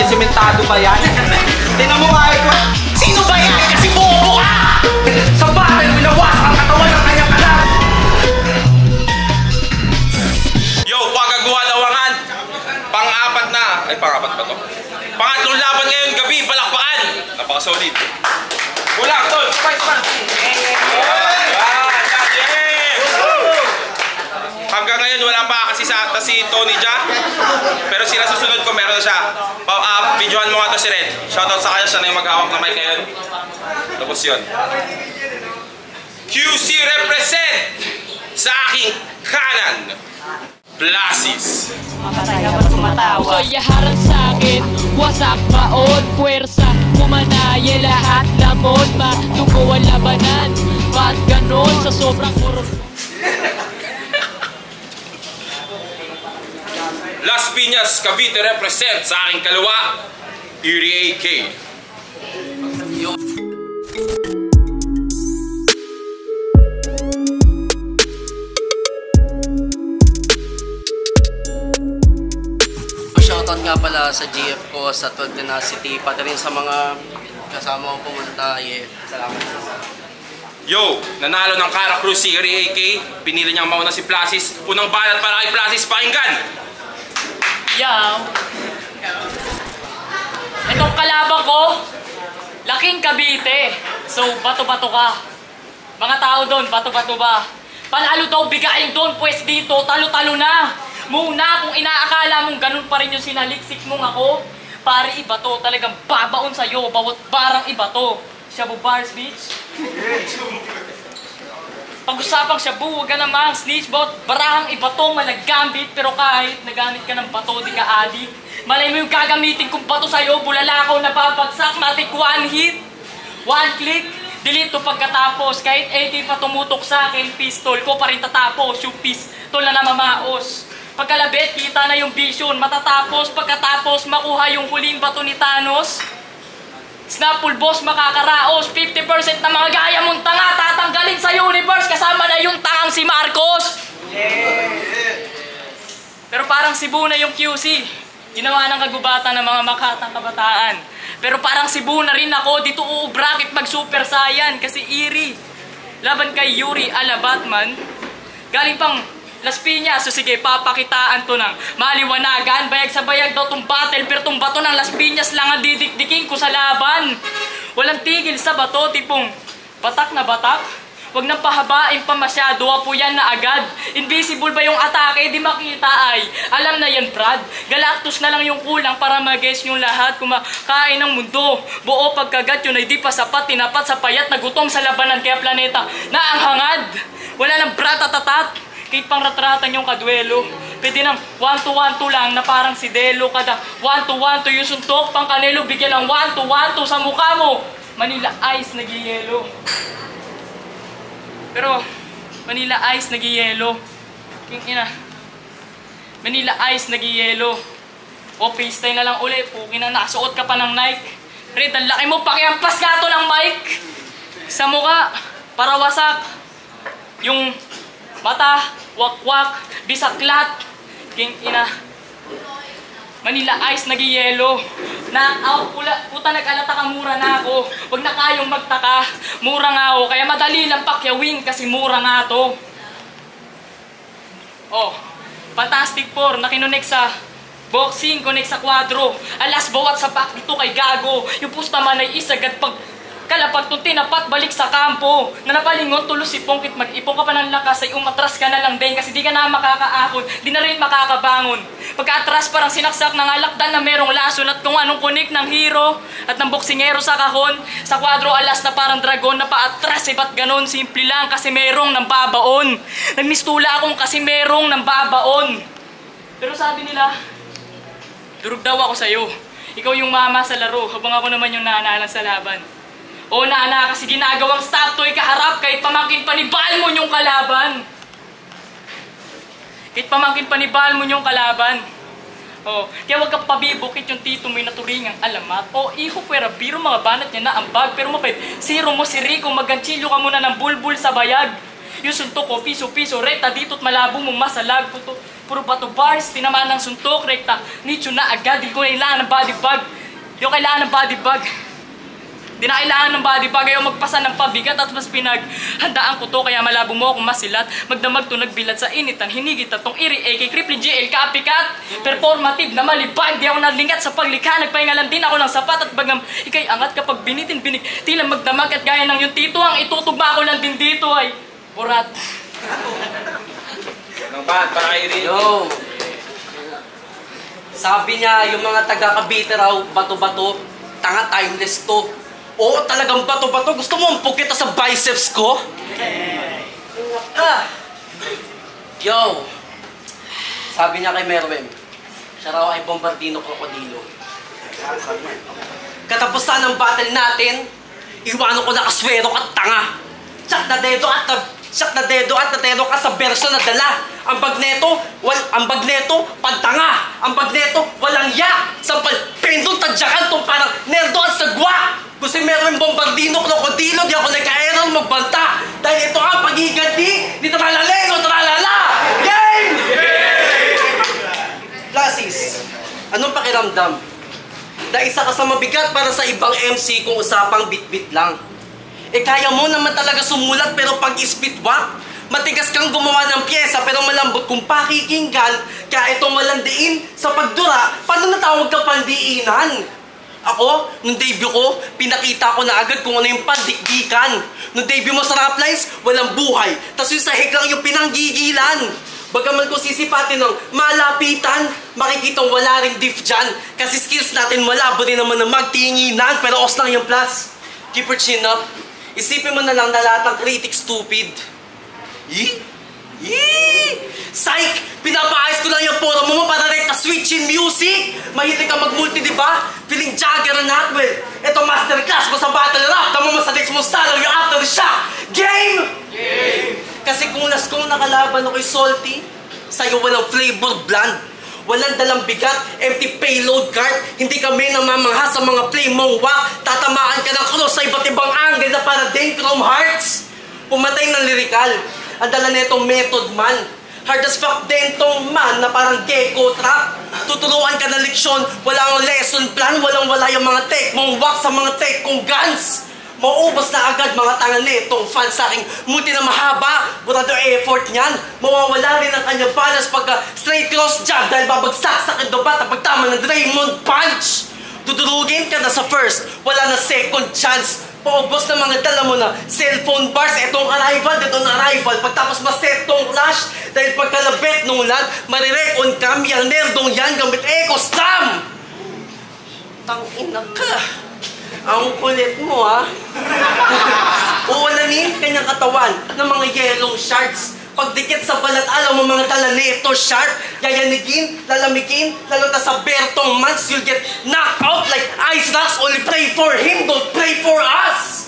yan? Sementado ba yan? Tingnan mo nga ito. Sino ba yan? Kasi bobo ka! Sa battle, winawas ang katawan ng kanyang anak! Yo, pagagawa lawangan! Pang-apat na. Ay, pang-apat ba to? Pangatlong laban ngayon gabi, palakpakan! Napaka-solid. Kulang, tol! Spice man! Hanggang ngayon wala pa kasi si Tony Jaa. Pero sila susunod ko meron na siya. Videohan mo nga to si Red. Shoutout sa kanya, siya na yung mag-hawak na mic ngayon. Tapos yun. QC represent sa aking kanan. Blasis. Yaharan sa'kin, wasak baon, puwersa, kumanaye lahat, lamon, matugo ang labanan. Ba't ganon sa sobrang kurong? Las Piñas, Cavite represent sa aking kaliwa, Erie AK. Shoutout nga pala sa GF ko, sa 12 Tenacity, pati rin sa mga kasama ko pumunta. Salamat. Yo, nanalo ng Cara Cruz si Erie AK. Pinili niyang mauna si Plasis. Unang banat para kay Plasis, pakinggan! Yaw! Itong kalaban ko, laking Cavite. So, bato-bato ka. Mga tao doon, bato-bato ba? Panalo daw bigayin doon, pues dito, talo-talo na. Muna, kung inaakala mong ganun pa rin yung sinaliksik mong ako, pare iba to, talagang babaon sa'yo, bawat barang iba to. Shabu Bars Beach. Pag-usapang shabu, huwag ka namang snitch bot, barahang iba to, malagambit, pero kahit nagamit ka ng bato, di ka adik. Malay mo yung gagamitin kong bato sa'yo, bulalakaw na babagsak, matik one hit, one click, delete to pagkatapos. Kahit 80 pa tumutok sa akin, pistol ko pa rin tatapos, yung pistol na namamaos. Pagkalabit, kita na yung vision, matatapos, pagkatapos makuha yung huling bato ni Thanos. Snapple boss, makakaraos, 50% na mga gaya mong tanga, tatanggalin sa universe, kasama na yung tangang si Marcos. Pero parang Cebu na yung QC, ginawa ng kagubatan ng mga makatang kabataan. Pero parang Cebu na rin ako, dito uubrakit mag Super Saiyan, kasi Erie. Laban kay Yuri ala Batman, galing pang Las Piñas, so sige, papakitaan to ng maliwanagan. Bayag sa bayag daw tong battle, pero tong bato ng Las Piñas lang ang didikdikin ko sa laban. Walang tigil sa bato, tipong batak na batak. Huwag nang pahabain pa masyado, apo yan na agad. Invisible ba yung atake, di makita ay. Alam na yan, Brad. Galactus na lang yung kulang para mag-guess yung lahat. Kumakain ng mundo, buo pagkagat yun ay di pa sapat. Tinapat sa payat na gutom sa labanan, kaya planeta na ang hangad. Wala nang bratatatat. Kahit pang ratratan yung kadwelo. Pwede nang 1-2-1-2 lang na parang si Delo. Kada 1-2-1-2 yung suntok pang kanelo. Bigyan ng 1-2-1-2 sa mukha mo. Manila Ice nagiyelo. Pero Manila Ice nagiyelo. King ina. Manila Ice nagiyelo. O FaceTime na lang uli. Pukin na nasuot ka pa ng Nike. Red, ang laki mo. Pakiampas ka to ng mic. Sa mukha. Para wasak. Yung mata, wakwak, bisaklat, king ina. Manila Ice nagiyelo. Na out puta nag-alata ka, mura na ako. Wag na kayong magtaka, mura nga ako. Kaya madali lang pakyawin kasi mura nga to. Oh, Fantastic Four na kinunik sa boxing, connect sa kwadro. Alas bawat sa back dito kay Gago. Yung pusta man ay isagad pag kalapag tong tinapat balik sa kampo. Na napalingon tulos si Pongkit, mag-ipong ka pa ng lakas ay umatras ka na lang din kasi di ka na makakaahon, di na rin makakabangon. Pagka-atras parang sinaksak ng alakdan na merong lason at kung anong kunik ng hero at ng boksingero sa kahon. Sa kwadro alas na parang dragon na paatras, ba't ganon? Simple lang kasi merong nang babaon. Nagmistula akong kasi merong nang babaon. Pero sabi nila, durog daw ako sa'yo. Ikaw yung mama sa laro habang ako naman yung naanalan sa laban. O nana, kasi ginagawang statue kaharap kahit pamangkin pa ni Balmon yung kalaban. Kahit pamangkin pa ni Balmon yung kalaban. O, kaya wag kang pabibukit yung tito mo'y naturingang alamat. O, iho pwera, biro mga banat niya na ambag. Pero mapait, siro mo si Rico, magganchilyo ka muna ng bulbul sa bayag. Yung suntok ko, piso-piso, rekta dito't malabo mong masalag. Puro bato bars, tinamaan ng suntok, rekta. Nicho na agad, di ko kailangan ng body bag. Di ko kailangan ng body bag. Di na kailangan ng body bag, ayaw magpasa ng pabigat at mas pinaghandaan ko to, kaya malabo mo akong masilat. Magdamag to nagbilat sa initan, hinigit at tong iri, AK, Crippling GL, kapikat. Performative na malibag, di ako nalingat sa paglikha, nagpahinga lang din ako ng sapat at bagam ikay angat kapag binitin-binig. Tila magdamag at gaya ng yung tito, ang itutugma ko lang din dito ay burat. Anong ba? Para Irene. Yo! Sabi niya, yung mga taga-Cavite raw, bato-bato, tanga timeless to. Oo, talagang bato-bato. Gusto mo umpog kita sa biceps ko? Yo! Sabi niya kay Merwem, siya raw ay bombardino krokodilo. Katapusan ng battle natin, iwanan ko na kaswero at tanga. Tsak na dedo at natero ka sa verso na dala. Ang bag neto, pagtanga. Ang bag neto, walang ya. Sampal, pendong tadyakan tong parang nerdo at sagwa. Gusto meron bombardino, krokodilo, di ako nagka-aeron magbanta. Dahil ito ang paghiganti ni Tralalero, Tralala! Game! Classics, anong pakiramdam? Dahil isa ka sa mabigat para sa ibang MC kung usapang bit-bit lang. Kaya mo naman talaga sumulat pero pag ispitwak, matigas kang gumawa ng pyesa pero malambot kung pakikinggan. Kaya itong malandiin sa pagdura, paano natawag ka pandiinan? Ako, nung debut ko, pinakita ko na agad kung ano yung pandikdikan. Nung debut mo sa rap lines, walang buhay. Tapos yung sahig lang yung pinanggigilan. Bagaman ko sisipatin ng malapitan, makikitang wala ring diff dyan. Kasi skills natin malabo din naman na magtinginan. Pero os lang yung plus. Keep your chin up. Isipin mo na lang na lahat ng critics stupid. Psych! Pinapaayos ko lang yung poro mo para rekta switch in music! Mahilig ka mag-multi, di ba? Feeling Jagger and Hotwell. Ito masterclass mo sa battle rap. Tama mo sa next mo style yung aftershock. Game! Kasi kung last kong nakalaban ako'y salty, sa'yo walang flavor bland. Walang dalang bigat, empty payload card. Hindi kami namamangha sa mga play mong wak. Tatamaan ka ng cross sa iba't ibang angle na para din Chrome Hearts. Pumatay ng lyrical. Ang dala netong method man. Hard as fuck din tong man na parang gecko trap. Tuturuan ka ng leksyon, walang lesson plan, walang-wala yung mga tech mong wak sa mga tech kong guns. Maubos na agad mga tangan netong fans sa aking muti na mahaba. Burado effort niyan. Mawawala rin ang kanyang balance pagka straight cross jab dahil babagsak sa kandobat at pagtama ng Draymond punch. Dudurugin ka na sa first, wala na second chance. Paubos na mga dala mo na cellphone bars, etong arrival, etong arrival. Pagtapos maset tong clash, dahil pagkalabit nung land, marirek-on cam, yung nerdong yan, gamit echo stam! Tangina ka! Ang kulit mo, ha? Uulanin kanyang katawan ng mga yellow shards. Pagdikit sa balat, alam mo mga tala neto sharp. Yayanigin, lalamigin, lalo na sa bertong months, you'll get knocked out like ice rocks. Only pray for him, don't pray for us.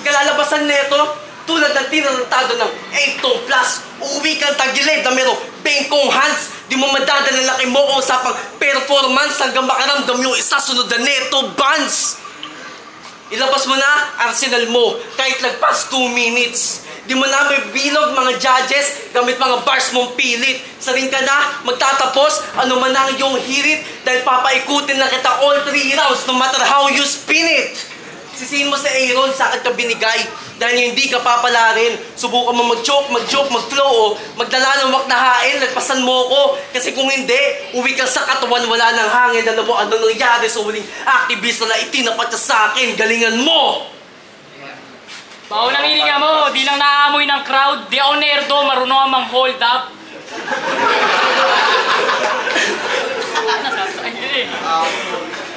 Kalalabasan neto, tulad ng tinatado ng 8 plus. Uuwi kang tagilid na merong bengkong hands. Di mo madadala laki mo kung usapang performance hanggang makaramdam yung isasunod na neto bands. Ilabas mo na arsenal mo kahit lagpas 2 minutes. Di mo na may bilog mga judges gamit mga bars mong pilit. Sarin ka na, magtatapos, ano man ang iyong hirit dahil papaikutin na kita all 3 rounds no matter how you spin it. Sisihin mo sa Aaron, sa akin ka binigay dahil hindi ka papalarin. Subukan mo mag-joke, mag-flow o magdala ng wak na hain, lagpasan mo ko. Kasi kung hindi, uwi ka sa katawan, wala ng hangin. Alam mo ano nangyari sa huling activist na itinapat sa akin. Galingan mo! Paunang hininga mo, di lang naamoy ng crowd. Di ako nerdo, marunong ang mang-hold up.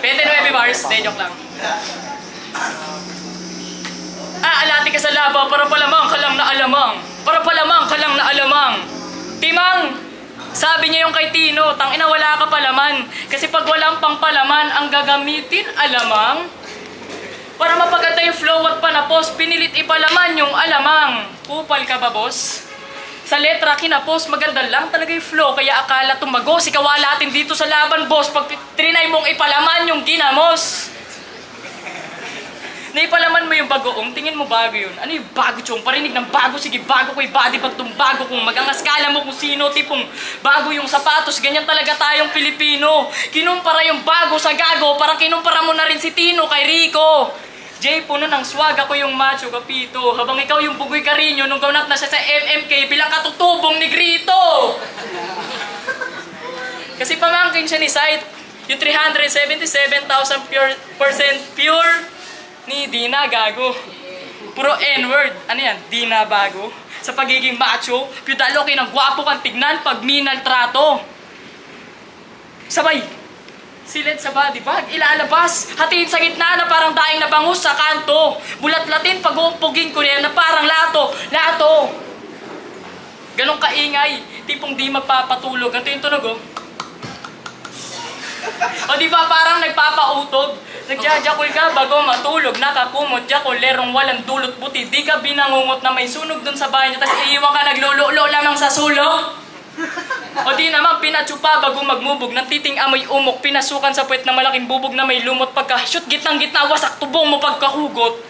Pwede 9 bars, joke lang. Alati ka sa laba para palamang ka lang na alamang. Para palamang ka lang na alamang. Timang! Sabi niya yung kay Tino, tangina wala ka palaman. Kasi pag walang pang palaman, ang gagamitin alamang. Para mapaganda yung flow at panapos, pinilit ipalaman yung alamang. Kupal ka ba, boss? Sa letra, kinapos, maganda lang talaga yung flow. Kaya akala tumagos, ikawalatin dito sa laban, boss. Pag trinay mong ipalaman yung ginamos. Naipalaman mo yung bagoong, tingin mo bago yun. Ano yung bago, chong? Parinig ng bago, sige, bago ko yung body bag tong bago kung mag-angaskala mo kung sino, tipong bago yung sapatos, ganyan talaga tayong Pilipino. Kinumpara yung bago sa gago, parang kinumpara mo na rin si Tino kay Rico. Jay, puno ng swag, ako yung macho, kapito. Habang ikaw yung bugoy Carino nung gawnat na siya sa MMK bilang katutubong ni Grito. Kasi pamangkin siya ni Sight, yung 377,000% pure ni Dina Gago. Puro N-word. Ano yan? Dina Bago. Sa pagiging macho, piyudalo kayo ng gwapo kang tignan pag minal trato. Sabay, silid sa body bag, ilalabas. Hatiin sa gitna na parang daing na bangus sa kanto. Bulat-latin pag uumpugin ko na parang lato. Lato! Ganong kaingay, tipong di magpapatulog. Ganito yung tunog, oh. O di ba parang nagpapautog? Nagjajakol ka bago matulog, nakakumot, jakol, lerong walang dulot buti. Di ka binangungot na may sunog dun sa bahay niya, tapos iiwan ka naglululo lamang sa sulok. O di naman pinatsupa bago magmubog, nang titing amoy umok, pinasukan sa puwet na malaking bubog na may lumot. Pagka-shoot gitnang-gitna, wasak tubong mo pagkahugot.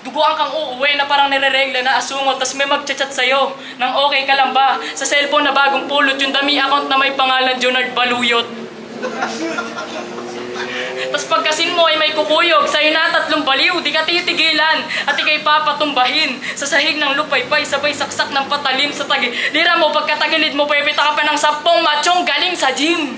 Duguan kang uuwi na parang nireregla na asungot, tas may magchat-chat sa'yo nang okay ka lang ba? Sa cellphone na bagong pulot, yung dami account na may pangalan Jonard Baluyot. Tapos pagkasin mo ay may kukuyog, sa'yo na 3 baliw, di ka titigilan at ikay papatumbahin sa sahig ng lupaypay, sabay saksak ng patalim sa tagi. Lira mo, pagkatagilid mo, pwepita ka pa ng 10 machong galing sa gym.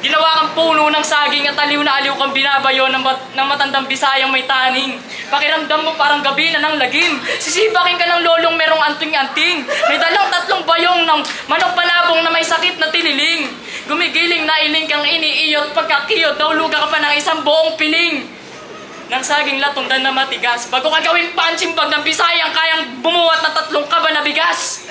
Ginawa kang puno ng saging at aliw na aliw kang binabayo ng matandang Bisayang may taning. Pakiramdam mo parang gabi na ng lagim. Sisibakin ka ng lolong merong anting-anting. May dalang 3 bayong ng manok panabong na may sakit na tililing. Gumigiling na iling kang iniiyot, pagkakiyot daw luga ka pa ng 1 buong piling. Nang saging latundan na matigas, bago ka gawing punching bag ng Bisayang kayang bumuhat na 3 kaba na bigas.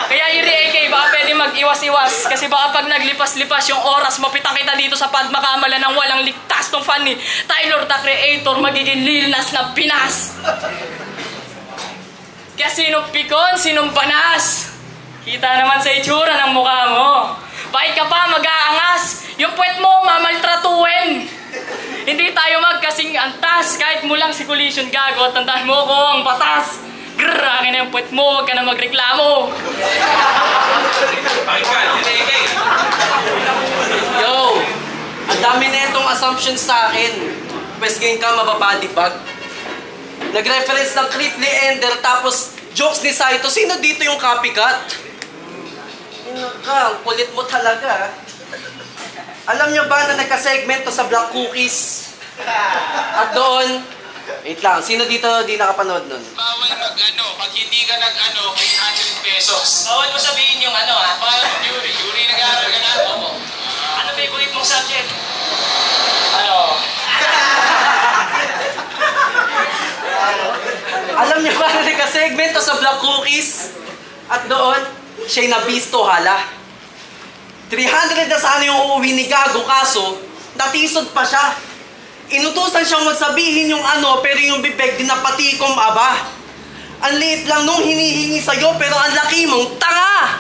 Kaya iri-AK, baka pwede mag-iwas-iwas. Kasi baka pag naglipas-lipas yung oras, mapitang kita dito sa Padmakamala ng walang ligtas tong fan ni Tyler the Creator, magiging Lil Nas na Pinas. Kaya sinong pikon, sinong banas? Kita naman sa itsura ng mukha mo. Bakit ka pa mag-aangas? Yung puwet mo, mamaltratuin. Hindi tayo magkasing antas, kahit mo lang si Collision Gago, tandaan mo ko ang batas. Grrr, akin na yung puwet mo, huwag ka na magreklamo. Pakinggan, hindi. Yo, ang dami na itong assumptions sa akin. Pwes ngayon ka mababody bag. Nag-reference ng Cripply Ender, tapos jokes ni Saito. Sino dito yung copycat? Ang kulit mo talaga. Alam nyo ba na nagka-segmento sa Black Cookies? At doon, wait lang, sino dito di nakapanood nun? Bawal pag hindi ka 800 pesos. Bawal mo sabihin yung ha? Parang Yuri, nag-aaral ka na. Ano favorite mong subject? Alam nyo ba na nagka-segmento sa Black Cookies? At doon, siya'y nabisto hala. 300 na sana yung uuwi ni Gago, kaso natisod pa siya. Inutusan siyang magsabihin yung pero yung bibig din na patikom, aba. Ang liit lang nung hinihingi sa'yo, pero ang laki mong tanga!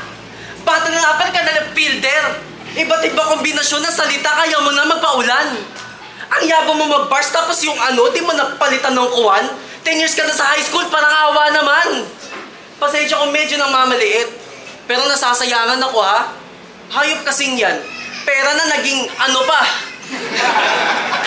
Bata na napal ka na ng fielder. Iba't iba kombinasyon ng salita, kaya mo na magpaulan. Ang yabang mo mag-bars, tapos yung di mo napalitan ng kuwan. 10 years ka na sa high school, parang awa naman. Pasensya kung medyo nang mamaliit. Pero nasasayangan ako, ha? Hayop kasing yan. Pera na naging pa.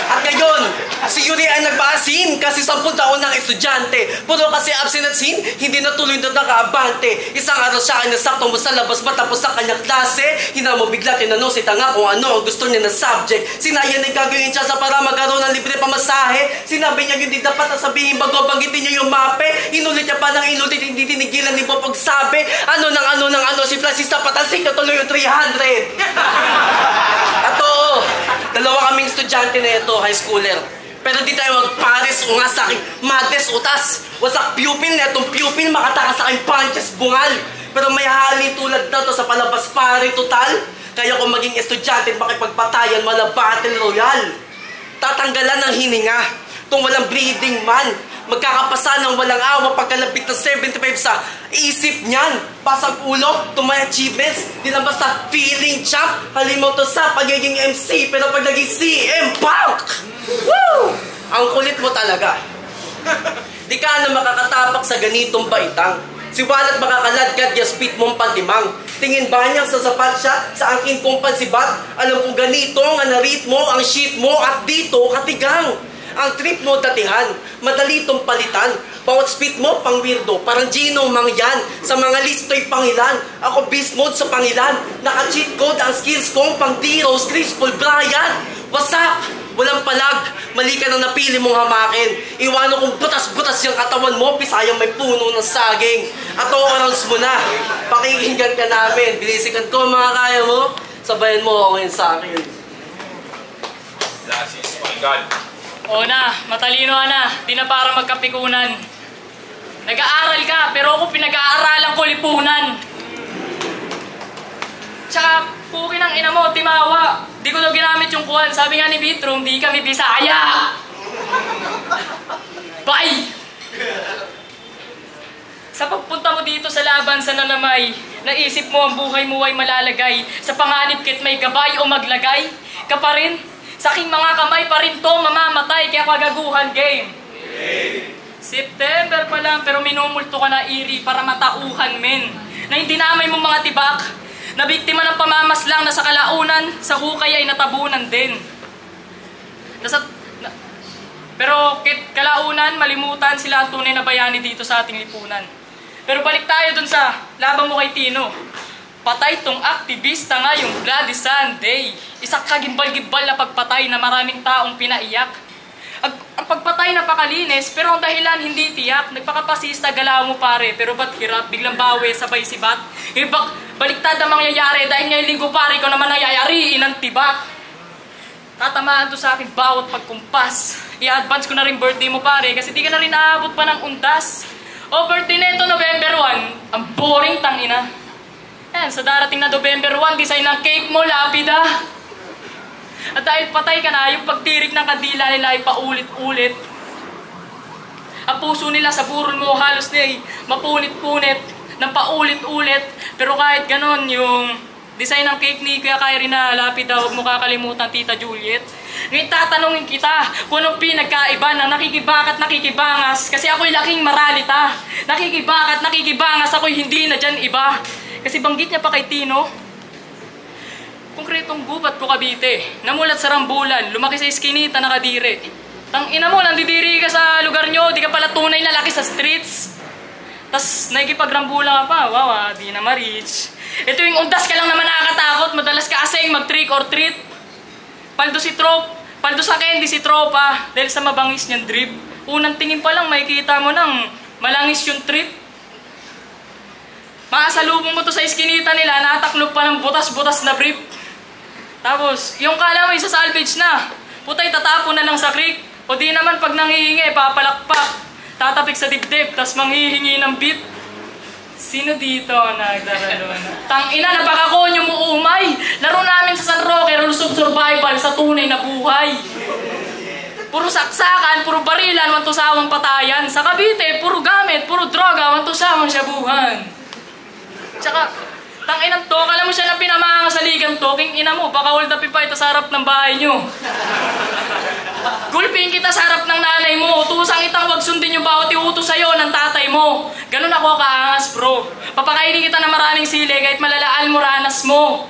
At ngayon, si Yuri ay nagpaasin kasi 10 taon ng estudyante. Puro kasi absent at sin, hindi natuloy na nakaabante. Isang araw siya ay nasakto mo sa labas matapos sa kanyang klase. Hinamo bigla tinanong si tanga kung ano ang gusto niya na subject. Sinayan ay gagawin siya sa para magkaroon ng libre pamasahe. Sinabi niya hindi dapat na sabihin bago banggitin niya yung mape. Inulit niya pa ng inulit, hindi tinigilan ni Bob pagsabi. Ano si Francisca Patansik na tuloy yung 300. At oo, 2 kaming estudyante na ito, high schooler. Pero di tayo magpares o nga sa aking madres utas. Wasak pupil na itong pupil, makatakas sa aking punches bungal. Pero may hali tulad na to sa palabas pare total. Kaya kung maging estudyante at makipagpatayan, mala battle royale. Tatanggalan ng hininga. Kung walang breathing man, Magkakapasa ng walang awa pagkalapit ng 75 sa isip niyan. Pasang ulo to my achievements. Di lang basta feeling champ. Halimaw to sa pagiging MC. Pero pag naging CM Punk! Woo! Ang kulit mo talaga. Di ka na makakatapak sa ganitong baitang. Siwalat makakaladkad yung spit mong pantimang. Tingin ba niyang sasapat siya sa angkin kong pansibat? Alam kong ganito nga na ritmo ang shit mo at dito katigang. Ang trip mo datihan, madali tong palitan. Bawat spit mo pang weirdo, parang Ginong Mangyan. Sa mga listo'y pangilan, ako beast mode sa pangilan. Naka-cheat code ang skills kong pang D-Rose, Chris Paul, Brian. What's up? Walang palag, mali ka nang napili mong hamakin. Iwanan kong butas-butas yung katawan mo, pisayang may puno ng saging. At orals mo na, pakinggan ka namin. Bilisikan ko mga kaya mo, sabayan mo ako ngayon sa akin. That is my God. O na, matalino ka na, di na para magkapikunan. Nag-aaral ka, pero ako pinag-aaralan ko lipunan. Tsaka, pukin ang ina mo, timawa. Di ko daw ginamit yung kuwan. Sabi nga ni Bitrom, di kami Bisaya. Bye! Sa pagpunta mo dito sa laban sa nanamay, naisip mo ang buhay mo ay malalagay. Sa panganib kit may gabay o maglagay, ka pa rin. Sa aking mga kamay pa rin to mamamatay, kaya kagaguhan game. September pa lang, pero minumulto ka na iri para matauhan men. Na hindi namay mo mga tibak, na biktima ng pamamaslang na sa kalaunan, sa hukay ay natabunan din. Pero kalaunan, malimutan sila ang tunay na bayani dito sa ating lipunan. Pero balik tayo dun sa laban mo kay Tino. Patay tong aktivista ngayong Bloody Sunday. Isang kagimbal-gimbal na pagpatay na maraming taong pinaiyak. Ang pagpatay napakalinis, pero ang dahilan hindi tiyak. Nagpakapasista, galaw mo pare, pero ba't hirap? Biglang bawi, sabay sibat. Baliktad ang mangyayari dahil ngayong linggo pare, ikaw naman nayayariin ang tibak. Tatamaan to sa akin bawat pagkumpas. I-advance ko na rin birthday mo pare, kasi di ka na rin aabot pa ng undas. O birthday na ito, November 1, ang boring tangina. Yan, sa darating na November 1, design ng cake mo, lapida. At dahil patay ka na, yung pagtirik ng kadila nila ay paulit-ulit. Ang puso nila sa burol mo halos na mapunit-punit ng paulit-ulit. Pero kahit ganon, yung design ng cake ni Kuya Kyrie na lapida, huwag mo kakalimutan Tita Juliet. Ngayon tatanungin kita kung anong pinagkaiba ng nakikibakat nakikibangas. Kasi ako'y laking maralita. Nakikibakat nakikibangas, ako'y hindi na dyan iba. Kasi banggit niya pa kay Tino, konkretong gubat ko Cavite, namulat sa rambulan, lumaki sa iskinita na kadiri. Tang ina mo, nandidiri ka sa lugar nyo, di ka pala tunay na laki sa streets. Tas nakikipagrambulan ka pa, wow, di na ma-reach. Ito yung undas ka lang naman nakakatakot, madalas ka asing mag-trick or treat. Paldo sa candy si tropa, dahil sa mabangis niyang drip. Unang tingin pa lang, makikita mo nang malangis yung trip. Makasalubong mo to sa iskinita nila, nataklog pa ng butas-butas na brief. Tapos, yung kala mo isa-salvage na, putay tatapon na lang sa creek. O di naman pag nanghihingi, papalakpak, tatapik sa dibdib, tas manghihingi ng beat. Sino dito nagdaralo na? Tangina, napakakonyo mo umay. Laro namin sa San Roque, rules of survival sa tunay na buhay. Puro saksakan, puro barilan, wantusawang patayan. Sa Cavite, puro gamit, puro droga, wantusawang syabuhan. Tsaka, tanginang to, kala mo siya na pinamanga sa ligang to, king ina mo, baka hold up pa ito sa harap ng bahay nyo. Gulping kita sa harap ng nanay mo, utusang itang wag sundin yung bawat iutos sa'yo ng tatay mo. Ganun ako kaangas bro. Papakainin kita ng maraming sili kahit malalaan mo ranas mo.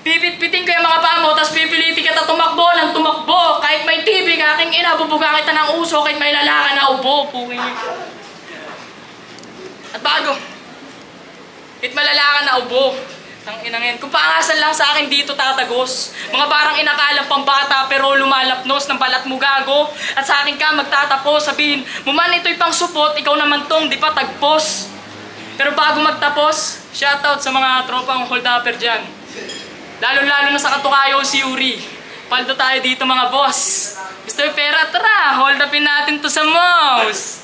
Pipit-piting ko yung mga paa mo, tas pipiliti kita tumakbo ng tumakbo. Kahit may TV ka, aking ina, bubuga kita ng uso, kahit may lalakan na ubo. At bago, kahit malalakan na ubo. Tanginang yan. Kung paangasan lang sa akin dito tatagos. Mga parang inakalang pambata pero lumalapnos ng balat mo gago. At sa akin ka magtatapos. Sabihin mo man ito'y pang supot, ikaw naman tong di pa tagpos. Pero bago magtapos, shoutout sa mga tropang hold upper dyan. Lalo-lalo na sa katukayo si Yuri. Paldo tayo dito mga boss. Gusto yung pera? Tara, hold upin natin to sa mouse.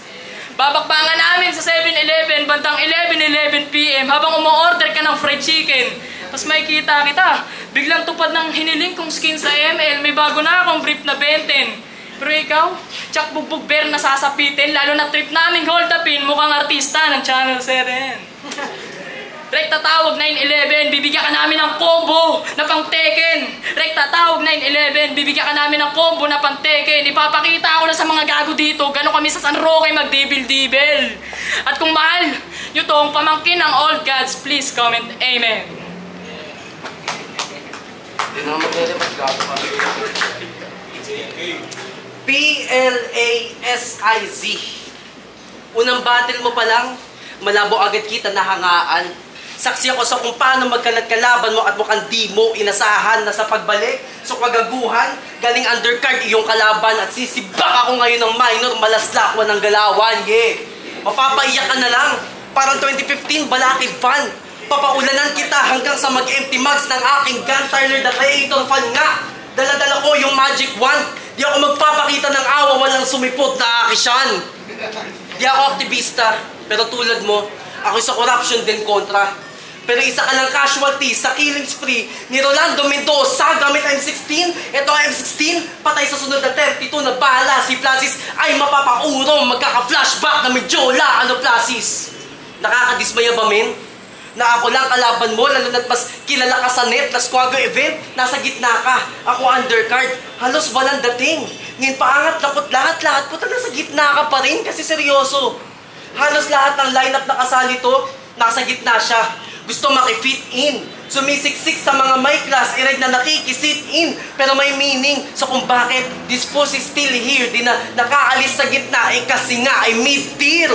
Babakbangan namin sa 7-Eleven, bandang 11 PM habang umu-order ka ng fried chicken. Tapos makikita kita, biglang tupad ng hiniling kong skin sa ML, may bago na akong brief na benten. Pero ikaw, tsak bugbog bear na sasapitin, lalo na trip naming hold upin, mukhang artista ng Channel 7. Rekta tawag 911, bibigyan ka namin ng combo na pang Tekken. Rekta tawag 911, bibigyan ka namin ng combo na pang Tekken. Ipapakita ko na sa mga gago dito, gano'n kami sa San Roque magdibil-dibil. At kung mahal nyo tong pamangkin ng old gods, please comment amen. Hindi na mag-relevant gago pa. PLASIZ. Unang battle mo pa lang, malabo agad kita nahangaan. Saksi ako sa kung paano magkalat-kalaban mo at mukhang di mo inasahan na sa pagbalik, sa kagaguhan, galing undercard iyong kalaban at sisibak ako ngayon ng minor, malaslakwan ng galawan, yeah. Mapapaiyak ka na lang, parang 2015 balakid fan. Papaulanan kita hanggang sa mag-empty mugs ng aking gun, Tyler the Creator fan nga. Dala-dala ko yung magic wand, di ako magpapakita ng awa, walang sumipot na akisyan. Di ako aktivista, pero tulad mo, ako sa corruption din kontra. Pero isa ka ng casualty sa killing spree ni Rolando Mendoza gamit M16. Ito ang M16, patay sa sunod na 32 na bala. Si Plasis ay mapapaurong, magkaka-flashback na medyola. Ano Plasis? Nakakadismaya ba men? Na ako lang kalaban mo, lalo na't mas kilala ka sa net, na Squago event, nasa gitna ka. Ako undercard, halos walang dating. Ngayon paangat lakot lahat puta nasa gitna ka pa rin kasi seryoso. Halos lahat ng lineup na kasali to, nasa gitna siya. Gusto makifit in. Sumisiksik sa mga may class, ireg na nakikisit in. Pero may meaning sa kung bakit this post is still here. Di na nakaalis sa gitna, kasi nga ay mid-tier.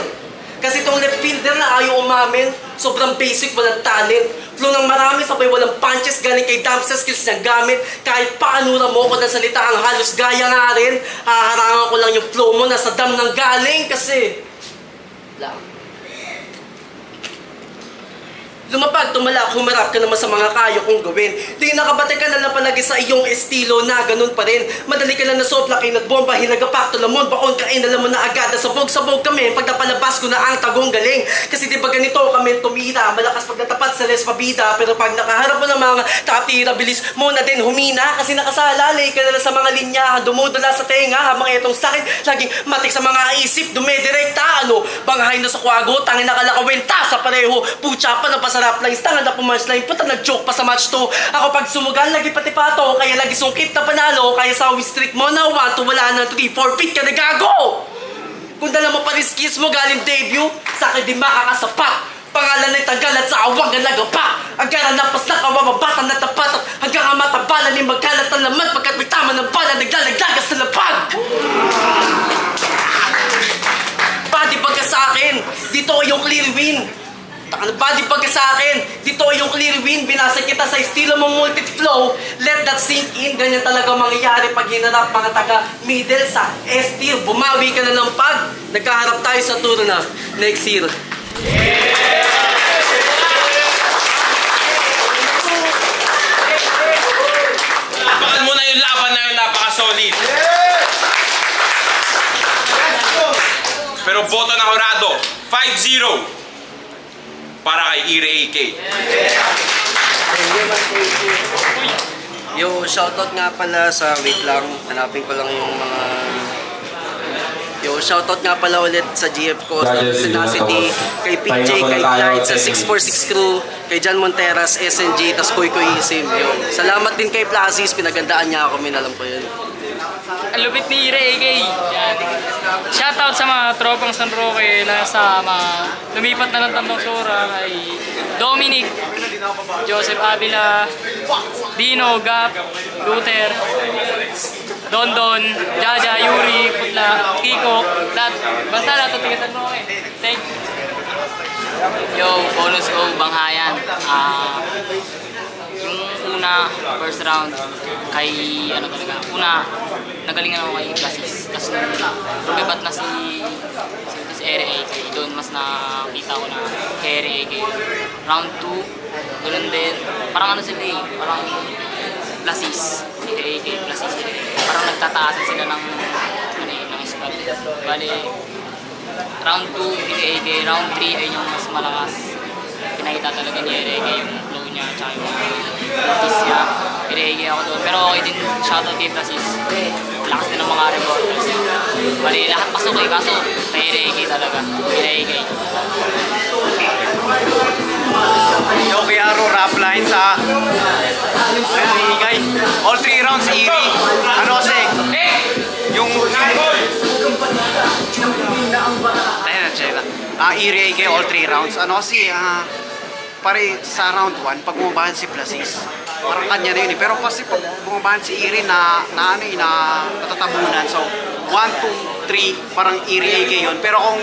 Kasi itong left fielder na ayaw umamin, sobrang basic, walang talent. Flow ng marami, sabay walang punches, galing kay Damsa skills niya gamit. Kahit paanura mo ko ng salita ang halos gaya nga rin. Haharangan ko lang yung flow mo, nasa dam ng galing kasi... lang. Lumapag, tumalak, humarap ka naman sa mga kaya kong gawin. Di nakabate ka na lang palagi sa iyong estilo na ganun pa rin. Madali ka lang na soplaki at bomba, hinagapak, tulamon, baon ka alam mo na agad. Sabog-sabog kami pag napalabas ko na ang tagong galing. Kasi di ba ganito kami tumira, malakas pag natapat sa les pabida. Pero pag nakaharap mo ng mga tapira, bilis mo na din humina. Kasi nakasalalay ka na lang sa mga linya, dumudula sa tenga habang itong sakit. Laging matik sa mga isip, dumidirekta. Ano, banghay na sa kwago, tangin nakalakawenta sa pareho. Pucha pa na sarap lang, istangan na pumunchline, puta nag-joke pa sa match to. Ako pag sumugal, lagi pati pato, kaya lagi sungkit na panalo, kaya sa win streak mo na 1 to wala na 3, 4 feet ka na gago! Kung dala mo pa rin skills mo galing debut, sa akin di makakasapat. Pangalan ay tagal at sa awang ang lagapak. Agaran na pas na kawamabatan na tapat at hanggang ang matabalan ni magkalat ang laman pagkat may tama ng bala naglalaglagas sa lapag. Padi pagka sa akin, dito yung clear win. Body pagka sa akin, dito yung clear win, binasa kita sa estilo mong multi-flow, let that sink in, ganyan talaga mangyayari pag hinarap mga taga-middle sa S-tier, bumawi ka na ng pag, nagkaharap tayo sa tour na next year. Lapakan mo na yung laban na yun, napaka-solid. Pero boto na Horado, 5-0. Para kay Ire AK. Yo, shoutout nga pala sa, wait lang, hanapin ko lang yung mga... Yo, shoutout nga pala ulit sa GF ko, sa Tenacity, kay PJ, kay Clyde, sa 646 crew, kay John Monteras, SNG, tas Koy Isim. Yo, salamat din kay Plasis, pinagandaan niya ako, alam ko yun. Ang lupit ni Ire AK. Yan. Shoutout sa mga tropang San Roque na sa mga lumipat na ng Tambang Sora kay Dominic, Joseph Avila, Dino, Gap, Luther, Dondon, Jaja, Yuri, Putla, Kiko, lahat. Basta lahat ng tiga San Roque. Thank you. Yo, bonus ko, Banghayan. Yung una, first round, kay ano talaga, una, nagalingan ako kay Plasis. Tapos lumipat na si Ere AK, doon mas nakita ko na kay Ere AK. Round 2, ganoon din, parang ano sila parang Plasis, Ere AK, Plasis, Ere AK. Parang nagtataasan sila ng squad. Bali, round 2, Ere AK, round 3 ay yung mas malakas. Pinakita talaga ni Ere AK yung flow niya, tsaka yung practice niya. Ere AK ako doon, pero okay din, shoutout kay Plasis. lakas din ng mga reporters. Mali, lahat pasok eh, kaso may AK talaga. May AK. Yo, Kiaro, rap line sa... Ingay. All 3 rounds, Iri. Ano kasi? Yung... Ayan, Chela. Iri AK, all 3 rounds. Ano kasi, pare sa round 1, pag bumabahan si Plasis, parang kanya na yun eh. Pero kasi pag bumabahan si Iri na natatabunan. So, 1, 2, 3, parang Iri AK yun. Pero kung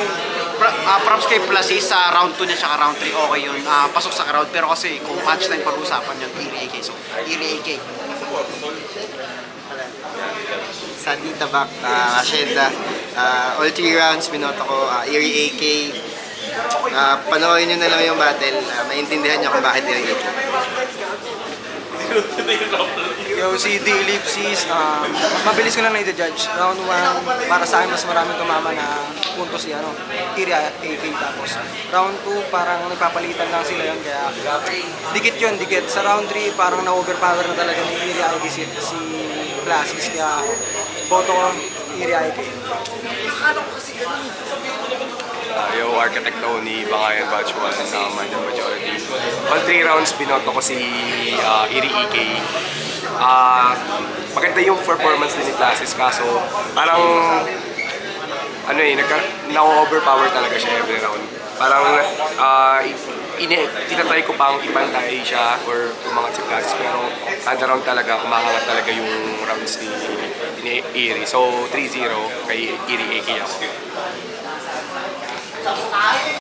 props kay Plasis sa round 2 niya tsaka round 3, okay yun. Pasok sa crowd. Pero kasi kung matchline pag-usapan yun, Iri AK. So, Iri AK. Sa Tita Back, Ashenda, all 3 rounds, binoto ko, Iri AK. Panoorin nyo na lang yung battle, maintindihan nyo kung bakit Iri AK. Yo, si D-Lipsis, mabilis ko lang na i-judge. Round 1, para sa akin mas maraming tumama na punto si Iri AK. Tapos round 2, parang nagpapalitan lang sila yun. Kaya dikit yun, dikit. Sa round 3, parang na-overpower na talaga ni Iri AK si Plasis. Kaya boto ko Iri AK. Yo, Architect Tony, Bangayan Batch 1, Minor Majority. All 3 rounds, binoto ko si Iri AK. Maganda yung performance din ni Plasis, kaso parang na-overpower talaga siya every round. Parang tinatry ko pang ipantay siya or umangat si Plasis, pero kada round talaga, umahangat talaga yung rounds ni Iri. So 3-0 kay Iri AK ako.